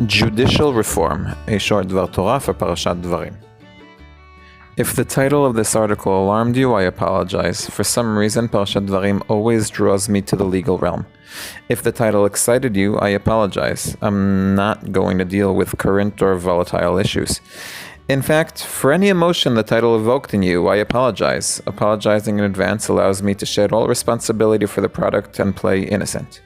Judicial Reform, a short Dvar Torah for Parashat Devarim. If the title of this article alarmed you, I apologize. For some reason, Parashat Dvarim always draws me to the legal realm. If the title excited you, I apologize. I'm not going to deal with current or volatile issues. In fact, for any emotion the title evoked in you, I apologize. Apologizing in advance allows me to shed all responsibility for the product and play innocent.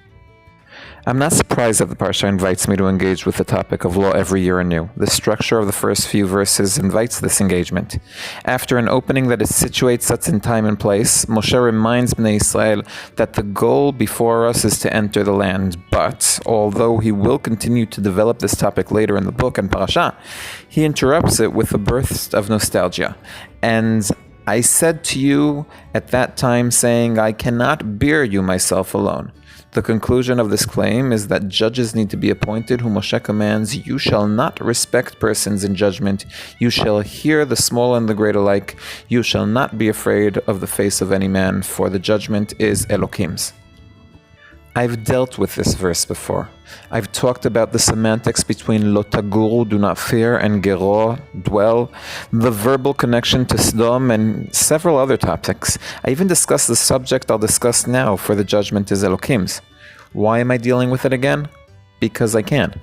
I'm not surprised that the Parsha invites me to engage with the topic of law every year anew. The structure of the first few verses invites this engagement. After an opening that situates us in time and place, Moshe reminds Bnei Israel that the goal before us is to enter the land. But, although he will continue to develop this topic later in the book and Parashat, he interrupts it with a burst of nostalgia. And I said to you at that time, saying, I cannot bear you myself alone. The conclusion of this claim is that judges need to be appointed whom Moshe commands, you shall not respect persons in judgment, you shall hear the small and the great alike, you shall not be afraid of the face of any man, for the judgment is Elokim's. I've dealt with this verse before. I've talked about the semantics between lo taguru, do not fear, and gero, dwell, the verbal connection to Sodom, and several other topics. I even discussed the subject I'll discuss now, for the judgment is Elokim's. Why am I dealing with it again? Because I can.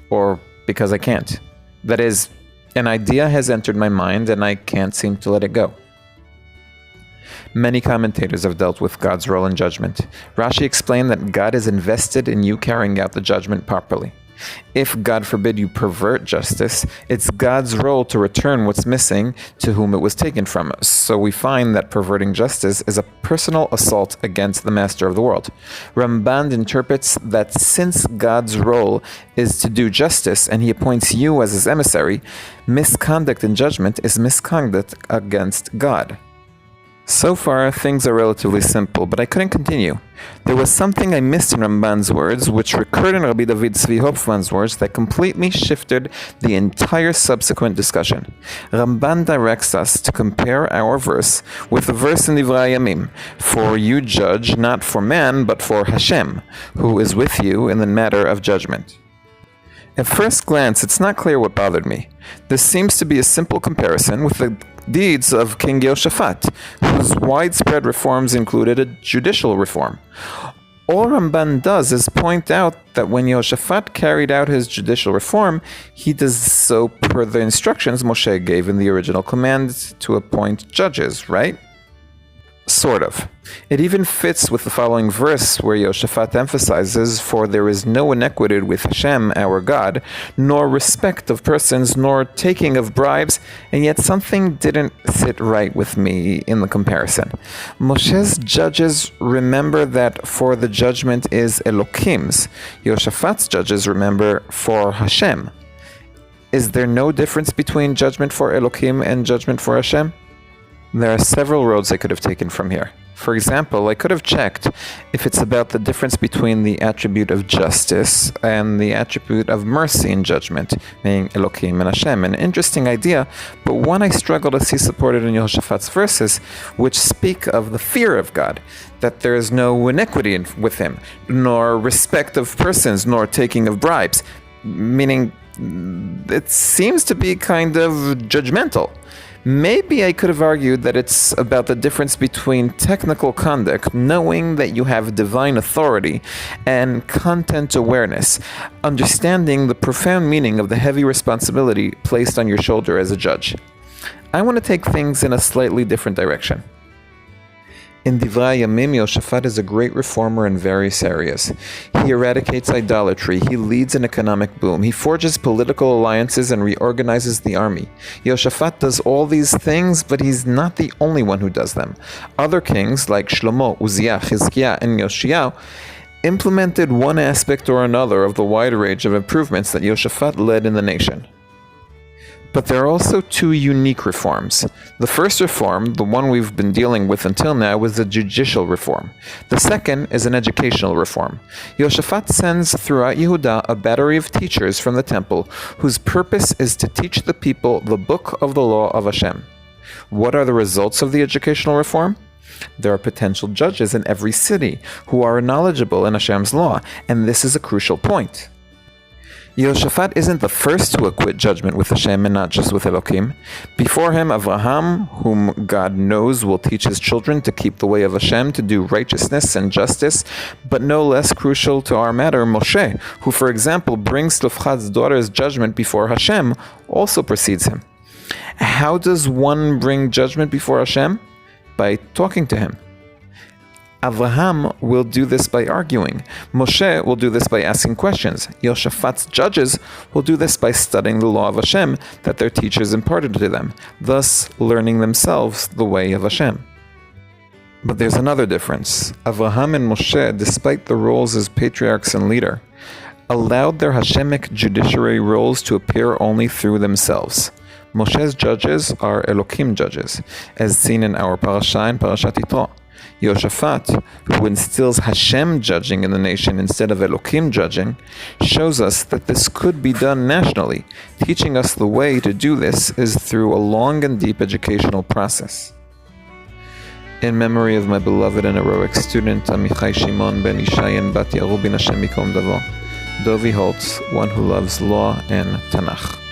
Or because I can't. That is, an idea has entered my mind and I can't seem to let it go. Many commentators have dealt with God's role in judgment. Rashi explained that God is invested in you carrying out the judgment properly. If, God forbid, you pervert justice, it's God's role to return what's missing to whom it was taken from us. So we find that perverting justice is a personal assault against the master of the world. Ramban interprets that since God's role is to do justice and he appoints you as his emissary, misconduct in judgment is misconduct against God. So far, things are relatively simple, but I couldn't continue. There was something I missed in Ramban's words, which recurred in Rabbi David Tzvi Hopfman's words, that completely shifted the entire subsequent discussion. Ramban directs us to compare our verse with the verse in Devarim, for you judge not for man, but for Hashem, who is with you in the matter of judgment. At first glance, it's not clear what bothered me. This seems to be a simple comparison with the deeds of King Yehoshaphat, whose widespread reforms included a judicial reform. All Ramban does is point out that when Yehoshaphat carried out his judicial reform, he does so per the instructions Moshe gave in the original command to appoint judges, right? Sort of. It even fits with the following verse where Yehoshaphat emphasizes, for there is no iniquity with Hashem, our God, nor respect of persons, nor taking of bribes, and yet something didn't sit right with me in the comparison. Moshe's judges remember that for the judgment is Elokim's. Yehoshaphat's judges remember for Hashem. Is there no difference between judgment for Elokim and judgment for Hashem? There are several roads I could have taken from here. For example, I could have checked if it's about the difference between the attribute of justice and the attribute of mercy in judgment, meaning Elokim and Hashem. An interesting idea, but one I struggle to see supported in Yehoshaphat's verses, which speak of the fear of God, that there is no iniquity with him, nor respect of persons, nor taking of bribes, meaning it seems to be kind of judgmental. Maybe I could have argued that it's about the difference between technical conduct, knowing that you have divine authority, and content awareness, understanding the profound meaning of the heavy responsibility placed on your shoulder as a judge. I want to take things in a slightly different direction. In Devarim, Yehoshaphat is a great reformer in various areas. He eradicates idolatry, he leads an economic boom, he forges political alliances and reorganizes the army. Yehoshaphat does all these things, but he's not the only one who does them. Other kings, like Shlomo, Uzziah, Chizkiah, and Yoshiyahu, implemented one aspect or another of the wide range of improvements that Yehoshaphat led in the nation. But there are also two unique reforms. The first reform, the one we've been dealing with until now, was the judicial reform. The second is an educational reform. Yehoshaphat sends throughout Yehudah a battery of teachers from the temple, whose purpose is to teach the people the book of the law of Hashem. What are the results of the educational reform? There are potential judges in every city who are knowledgeable in Hashem's law, and this is a crucial point. Yehoshaphat isn't the first to acquit judgment with Hashem and not just with Elokim. Before him, Avraham, whom God knows will teach his children to keep the way of Hashem, to do righteousness and justice, but no less crucial to our matter, Moshe, who, for example, brings Tzlofchad's daughter's judgment before Hashem, also precedes him. How does one bring judgment before Hashem? By talking to him. Avraham will do this by arguing. Moshe will do this by asking questions. Yehoshaphat's judges will do this by studying the law of Hashem that their teachers imparted to them, thus learning themselves the way of Hashem. But there's another difference. Avraham and Moshe, despite the roles as patriarchs and leader, allowed their Hashemic judiciary roles to appear only through themselves. Moshe's judges are Elokim judges, as seen in our Parashat in Parashat Yitro. Yehoshaphat, who instills Hashem judging in the nation instead of Elokim judging, shows us that this could be done nationally. Teaching us the way to do this is through a long and deep educational process. In memory of my beloved and heroic student, Amichai Shimon ben Ishai and Bat Yarubin Hashem Yikom Davo, Dovi Holtz, one who loves law and Tanakh.